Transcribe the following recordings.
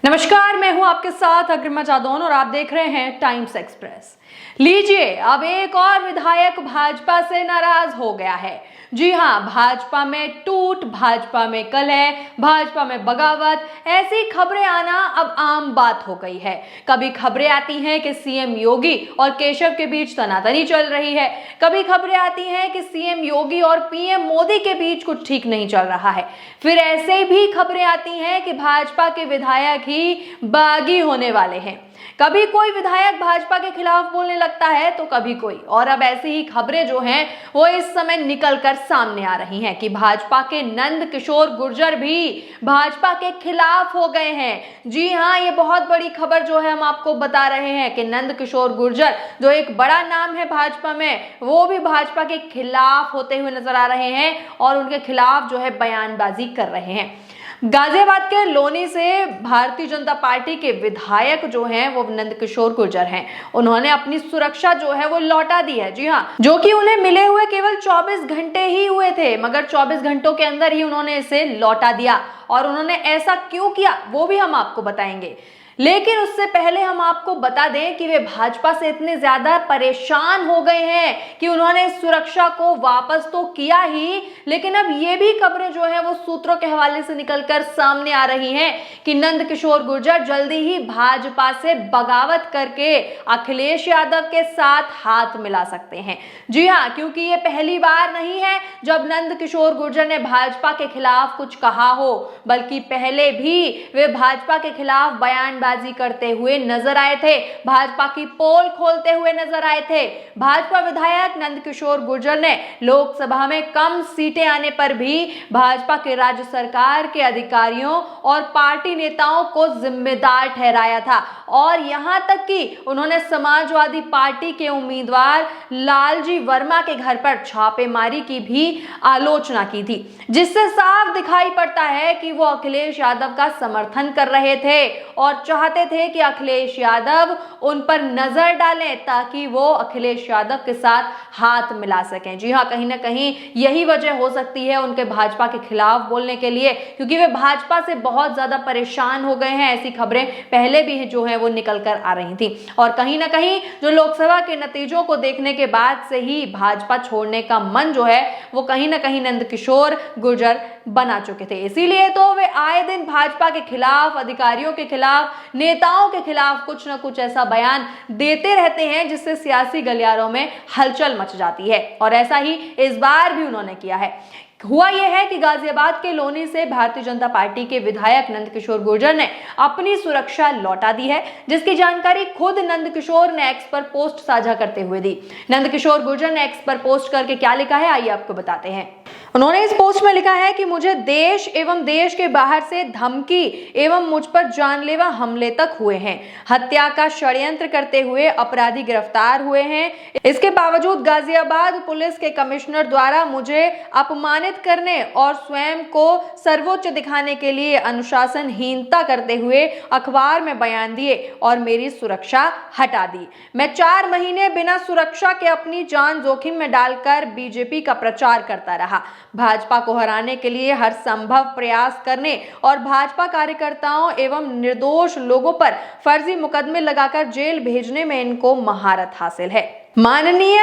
नमस्कार, मैं हूं आपके साथ अग्रिमा जादौन और आप देख रहे हैं टाइम्स एक्सप्रेस। लीजिए, अब एक और विधायक भाजपा से नाराज हो गया है। जी हां, भाजपा में टूट, भाजपा में कलह, भाजपा में बगावत, ऐसी खबरें आना अब आम बात हो गई है। कभी खबरें आती हैं कि सीएम योगी और केशव के बीच तनातनी चल रही है, कभी खबरें आती हैं कि सीएम योगी और पीएम मोदी के बीच कुछ ठीक नहीं चल रहा है। फिर ऐसे भी खबरें आती हैं कि भाजपा के विधायक ही बागी होने वाले हैं। कभी कोई विधायक भाजपा के खिलाफ बोलने लगता है तो कभी कोई, और अब ऐसी ही खबरें जो हैं वो इस समय निकलकर सामने आ रही हैं कि भाजपा के नंद किशोर गुर्जर भी भाजपा के खिलाफ हो गए हैं। जी हां, ये बहुत बड़ी खबर जो है हम आपको बता रहे हैं कि नंद किशोर गुर्जर, जो एक बड़ा नाम है भाजपा में, वो भी भाजपा के खिलाफ होते हुए नजर आ रहे हैं और उनके खिलाफ जो है बयानबाजी कर रहे हैं। गाजियाबाद के लोनी से भारतीय जनता पार्टी के विधायक जो हैं वो नंद किशोर गुर्जर हैं। उन्होंने अपनी सुरक्षा जो है वो लौटा दी है। जी हां, जो कि उन्हें मिले हुए केवल 24 घंटे ही हुए थे, मगर 24 घंटों के अंदर ही उन्होंने इसे लौटा दिया। और उन्होंने ऐसा क्यों किया वो भी हम आपको बताएंगे। लेकिन उससे पहले हम आपको बता दें कि वे भाजपा से इतने ज्यादा परेशान हो गए हैं कि उन्होंने सुरक्षा को वापस तो किया ही, लेकिन अब ये भी खबरें जो है वो सूत्रों के हवाले से निकलकर सामने आ रही हैं कि नंद किशोर गुर्जर जल्दी ही भाजपा से बगावत करके अखिलेश यादव के साथ हाथ मिला सकते हैं। जी हाँ, क्योंकि ये पहली बार नहीं है जब नंद किशोर गुर्जर ने भाजपा के खिलाफ कुछ कहा हो, बल्कि पहले भी वे भाजपा के खिलाफ बयानबाजी करते हुए नजर आए थे, भाजपा की पोल खोलते हुए नजर आए थे। भाजपा विधायक नंद किशोर गुर्जर ने लोकसभा में कम सीटें आने पर भी भाजपा के राज्य सरकार के अधिकारियों और पार्टी नेताओं को जिम्मेदार ठहराया था, और यहां तक कि उन्होंने समाजवादी पार्टी के उम्मीदवार लालजी वर्मा के घर पर छापेमारी की भी आलोचना की थी, जिससे साफ दिखाई पड़ता है कि वो अखिलेश यादव का समर्थन कर रहे थे और चाहते थे कि अखिलेश यादव उन पर नजर डालें ताकि वो अखिलेश यादव के साथ हाथ मिला सकें। जी हां, कहीं ना कहीं यही वजह हो सकती है उनके भाजपा के खिलाफ बोलने के लिए, क्योंकि वे भाजपा से बहुत ज्यादा परेशान हो गए हैं। ऐसी खबरें पहले भी जो है वो निकल कर आ रही थी, और कहीं ना कहीं जो लोकसभा के नतीजों को देखने के बाद से ही भाजपा छोड़ने का मन जो है वो कहीं ना कहीं नंद किशोर गुर्जर बना चुके थे। इसीलिए तो वे आए दिन भाजपा के खिलाफ, अधिकारियों के खिलाफ, नेताओं के खिलाफ कुछ न कुछ ऐसा बयान देते रहते हैं जिससे सियासी गलियारों में हलचल मच जाती है, और ऐसा ही इस बार भी उन्होंने किया है। हुआ यह है कि गाजियाबाद के लोनी से भारतीय जनता पार्टी के विधायक नंद किशोर गुर्जर ने अपनी सुरक्षा लौटा दी है, जिसकी जानकारी खुद नंद किशोर ने एक्स पर पोस्ट साझा करते हुए दी। नंद किशोर गुर्जर ने एक्स पर पोस्ट करके क्या लिखा है, आइए आपको बताते हैं। उन्होंने इस पोस्ट में लिखा है कि मुझे देश एवं देश के बाहर से धमकी एवं मुझ पर जानलेवा हमले तक हुए हैं। हत्या का षड्यंत्र करते हुए अपराधी गिरफ्तार हुए हैं। इसके बावजूद गाजियाबाद पुलिस के कमिश्नर द्वारा मुझे अपमानित करने और स्वयं को सर्वोच्च दिखाने के लिए अनुशासनहीनता करते हुए अखबार में बयान दिए और मेरी सुरक्षा हटा दी। मैं 4 महीने बिना सुरक्षा के अपनी जान जोखिम में डालकर बीजेपी का प्रचार करता रहा। भाजपा को हराने के लिए हर संभव प्रयास करने और भाजपा कार्यकर्ताओं एवं निर्दोष लोगों पर फर्जी मुकदमे लगाकर जेल भेजने में इनको महारत हासिल है। माननीय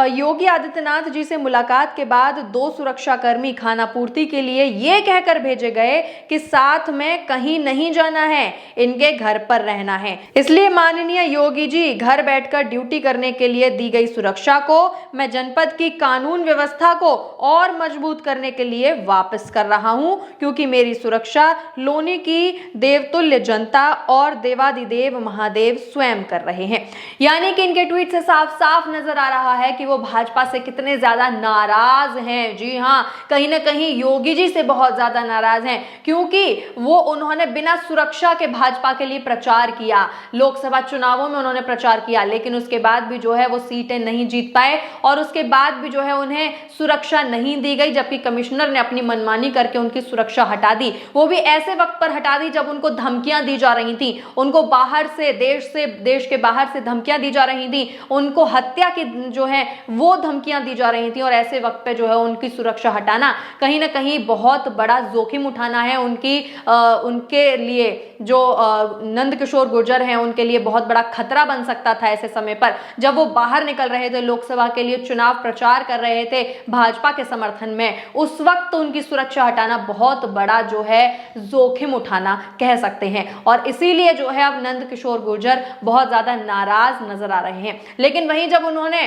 योगी आदित्यनाथ जी से मुलाकात के बाद 2 सुरक्षाकर्मी खानापूर्ति के लिए ये कहकर भेजे गए कि साथ में कहीं नहीं जाना है, इनके घर पर रहना है। इसलिए माननीय योगी जी, घर बैठकर ड्यूटी करने के लिए दी गई सुरक्षा को मैं जनपद की कानून व्यवस्था को और मजबूत करने के लिए वापस कर रहा हूं, क्योंकि मेरी सुरक्षा लोनी की देवतुल्य जनता और देवादिदेव महादेव स्वयं कर रहे हैं। यानी कि इनके ट्वीट से साफ साफ नजर आ रहा है कि वो भाजपा से कितने ज्यादा नाराज हैं। जी हां, कहीं ना कहीं योगी जी से बहुत ज्यादा नाराज हैं, क्योंकि वो उन्होंने बिना सुरक्षा के भाजपा के लिए प्रचार किया। लोकसभा चुनावों में उन्होंने प्रचार किया, लेकिन उसके बाद भी जो है वो सीटें नहीं जीत पाए, और उसके बाद भी जो है उन्हें सुरक्षा नहीं दी गई, जबकि कमिश्नर ने अपनी मनमानी करके उनकी सुरक्षा हटा दी। वो भी ऐसे वक्त पर हटा दी जब उनको धमकियां दी जा रही थी, उनको बाहर से, देश के बाहर से धमकियां दी जा रही थी, उनको हत्या की जो है वो धमकियां दी जा रही थी, और ऐसे वक्त पे जो है उनकी सुरक्षा हटाना कहीं ना कहीं बहुत बड़ा जोखिम उठाना है उनके लिए, जो नंदकिशोर गुर्जर हैं उनके लिए बहुत बड़ा खतरा बन सकता था ऐसे समय पर, जब वो बाहर निकल रहे थे लोकसभा के लिए, चुनाव प्रचार कर रहे थे भाजपा के समर्थन में। उस वक्त उनकी सुरक्षा हटाना बहुत बड़ा जो है जोखिम उठाना कह सकते हैं, और इसीलिए जो है अब नंदकिशोर गुर्जर बहुत ज्यादा नाराज नजर आ रहे हैं। लेकिन वहीं जब उन्होंने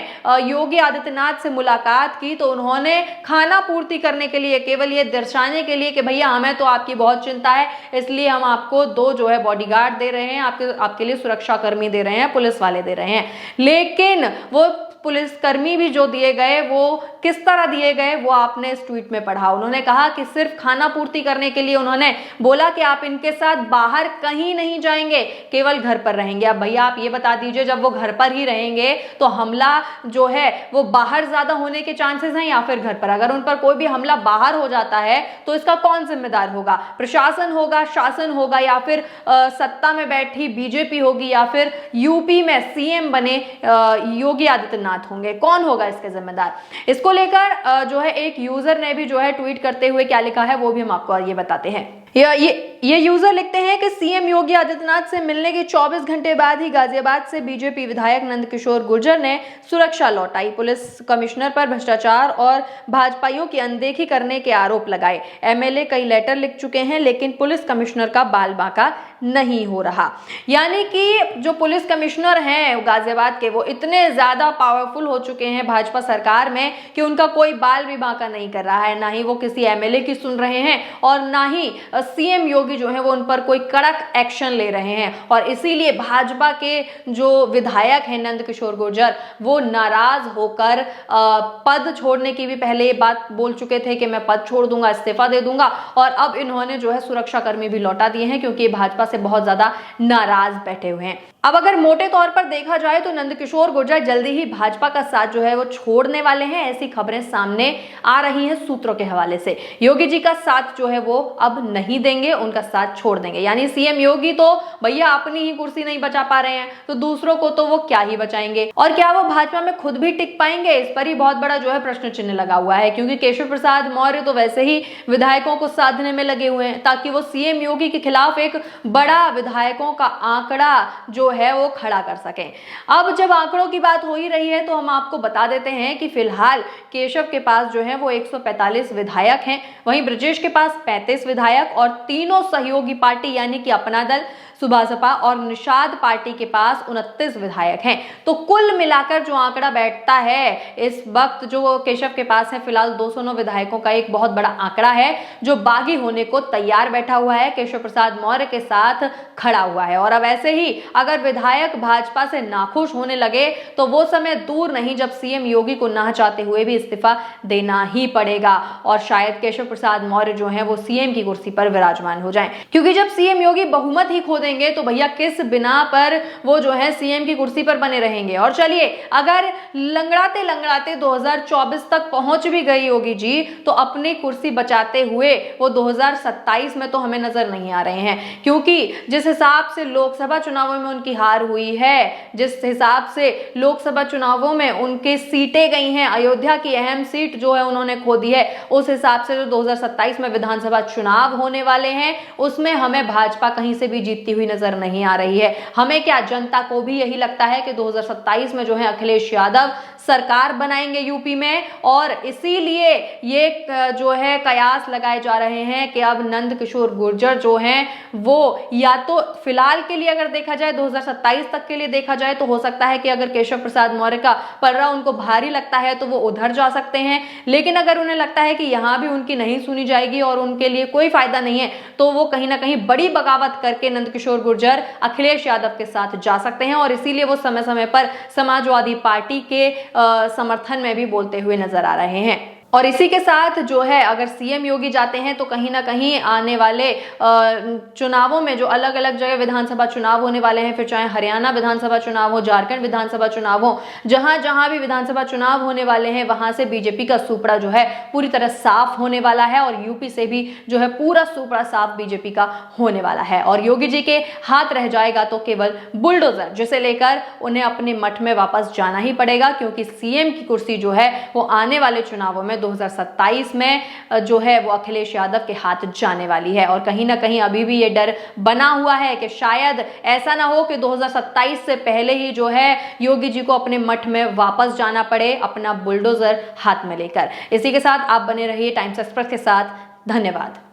योगी आदित्यनाथ से मुलाकात की तो उन्होंने खाना पूर्ति करने के लिए, केवल ये दर्शाने के लिए कि भैया हमें तो आपकी बहुत चिंता है, इसलिए हम आपको 2 जो है बॉडीगार्ड दे रहे हैं, आपके लिए सुरक्षा कर्मी दे रहे हैं, पुलिस वाले दे रहे हैं। लेकिन वो पुलिसकर्मी भी जो दिए गए वो किस तरह दिए गए वो आपने इस ट्वीट में पढ़ा। उन्होंने कहा कि सिर्फ खाना पूर्ति करने के लिए उन्होंने बोला कि आप इनके साथ बाहर कहीं नहीं जाएंगे, केवल घर पर रहेंगे। अब भैया आप ये बता दीजिए, जब वो घर पर ही रहेंगे तो हमला जो है वो बाहर ज्यादा होने के चांसेस हैं या फिर घर पर? अगर उन पर कोई भी हमला बाहर हो जाता है तो इसका कौन जिम्मेदार होगा? प्रशासन होगा, शासन होगा, या फिर सत्ता में बैठी बीजेपी होगी, या फिर यूपी में सीएम बने योगी आदित्यनाथ होंगे? कौन होगा इसके जिम्मेदार? इसको लेकर जो है एक यूजर ने भी जो है ट्वीट करते हुए क्या लिखा है वो भी हम आपको ये बताते हैं। ये यूजर लिखते हैं कि सीएम योगी आदित्यनाथ से मिलने के 24 घंटे बाद ही गाजियाबाद से बीजेपी विधायक नंदकिशोर गुर्जर ने सुरक्षा लौटाई। पुलिस कमिश्नर पर भ्रष्टाचार और भाजपाइयों की अनदेखी करने के आरोप लगाए। एमएलए कई लेटर लिख चुके हैं, लेकिन पुलिस कमिश्नर का बाल बांका नहीं हो रहा। यानी कि जो पुलिस कमिश्नर हैं गाजियाबाद के, वो इतने ज्यादा पावरफुल हो चुके हैं भाजपा सरकार में कि उनका कोई बाल भी बांका नहीं कर रहा है, ना ही वो किसी एमएलए की सुन रहे हैं, और ना ही सीएम योगी जो है वो उन पर कोई कड़क एक्शन ले रहे हैं। और इसीलिए भाजपा के जो विधायक हैं नंदकिशोर गुर्जर, वो नाराज होकर पद छोड़ने की भी पहले ये बात बोल चुके थे कि मैं पद छोड़ दूंगा, इस्तीफा दे दूंगा, और अब इन्होंने जो है सुरक्षा कर्मी भी लौटा दिए हैं क्योंकि भाजपा से बहुत ज्यादा नाराज बैठे हुए हैं। अब अगर मोटे तौर पर देखा जाए तो नंदकिशोर गुर्जर जल्दी ही भाजपा का साथ जो है वो छोड़ने वाले हैं, ऐसी खबरें सामने आ रही हैं सूत्रों के हवाले से। योगी जी का साथ जो है वो अब नहीं देंगे, उनका साथ छोड़ देंगे। यानी सीएम योगी तो भैया अपनी ही कुर्सी नहीं बचा पा रहे हैं तो दूसरों को तो वो क्या ही बचाएंगे, और क्या वो भाजपा में खुद भी टिक पाएंगे? इस पर ही बहुत बड़ा जो है प्रश्न चिन्ह लगा हुआ है, क्योंकि केशव प्रसाद मौर्य तो वैसे ही विधायकों को साधने में लगे हुए हैं ताकि वो सीएम योगी के खिलाफ एक बड़ा विधायकों का आंकड़ा जो है वो खड़ा कर सकें। अब जब आंकड़ों की बात हो ही रही है तो हम आपको बता देते हैं कि फिलहाल केशव के पास जो है वो 145 विधायक हैं, वहीं ब्रजेश के पास 35 विधायक, और तीनों सहयोगी पार्टी यानी कि अपना दल, सुभासपा और निषाद पार्टी के पास 29 विधायक हैं। तो कुल मिलाकर जो आंकड़ा बैठता है इस वक्त जो केशव के पास है फिलहाल 209 विधायकों का एक बहुत बड़ा आंकड़ा है जो बागी होने को तैयार बैठा हुआ है, केशव प्रसाद मौर्य के साथ खड़ा हुआ है। और अब ऐसे ही अगर विधायक भाजपा से नाखुश होने लगे तो वो समय दूर नहीं जब सीएम योगी को ना चाहते हुए भी इस्तीफा देना ही पड़ेगा, और शायद केशव प्रसाद मौर्य जो है वो सीएम की कुर्सी पर विराजमान हो जाएं। क्योंकि जब सीएम योगी बहुमत ही खो देंगे तो भैया किस बिना पर वो जो है सीएम की कुर्सी पर बने रहेंगे। और चलिए अगर लंगड़ाते लंगड़ाते 2024 तक पहुंच भी गई योगी जी तो अपनी कुर्सी बचाते हुए वो 2027 में तो हमें नजर नहीं आ रहे हैं, क्योंकि जिस हिसाब से लोकसभा चुनावों में उनकी हार हुई है, जिस हिसाब से लोकसभा चुनावों में उनकी सीटें गई हैं, अयोध्या की अहम सीट जो है उन्होंने खो दी है, उस हिसाब से जो 2027 में विधानसभा चुनाव होने वाले हैं उसमें हमें भाजपा कहीं से भी जीतती हुई नजर नहीं आ रही है। हमें क्या, जनता को भी यही लगता है कि 2027 में जो है अखिलेश यादव सरकार बनाएंगे यूपी में, और इसीलिए ये जो है कयास लगाए जा रहे हैं कि अब नंदकिशोर गुर्जर जो हैं वो या तो फिलहाल के लिए अगर देखा जाए 2027 तक के लिए देखा जाए तो हो सकता है कि अगर केशव प्रसाद मौर्य का पलड़ा उनको भारी लगता है तो वो उधर जा सकते हैं, लेकिन अगर उन्हें लगता है कि यहां भी उनकी नहीं सुनी जाएगी और उनके लिए कोई फायदा नहीं है तो वो कहीं ना कहीं बड़ी बगावत करके नंदकिशोर गुर्जर अखिलेश यादव के साथ जा सकते हैं, और इसीलिए वो समय समय पर समाजवादी पार्टी के समर्थन में भी बोलते हुए नजर आ रहे हैं। और इसी के साथ जो है अगर सीएम योगी जाते हैं तो कहीं ना कहीं आने वाले चुनावों में जो अलग अलग जगह विधानसभा चुनाव होने वाले हैं, फिर चाहे हरियाणा विधानसभा चुनाव हो, झारखंड विधानसभा चुनाव हो, जहां जहां भी विधानसभा चुनाव होने वाले हैं वहां से बीजेपी का सुपड़ा जो है पूरी तरह साफ होने वाला है और यूपी से भी जो है पूरा सुपड़ा साफ बीजेपी का होने वाला है। और योगी जी के हाथ रह जाएगा तो केवल बुलडोजर, जिसे लेकर उन्हें अपने मठ में वापस जाना ही पड़ेगा, क्योंकि सीएम की कुर्सी जो है वो आने वाले चुनावों में 2027 में जो है वो अखिलेश यादव के हाथ जाने वाली है। और कहीं ना कहीं अभी भी ये डर बना हुआ है कि शायद ऐसा ना हो कि 2027 से पहले ही जो है योगी जी को अपने मठ में वापस जाना पड़े अपना बुलडोजर हाथ में लेकर। इसी के साथ आप बने रहिए टाइम्स एक्सप्रेस के साथ। धन्यवाद।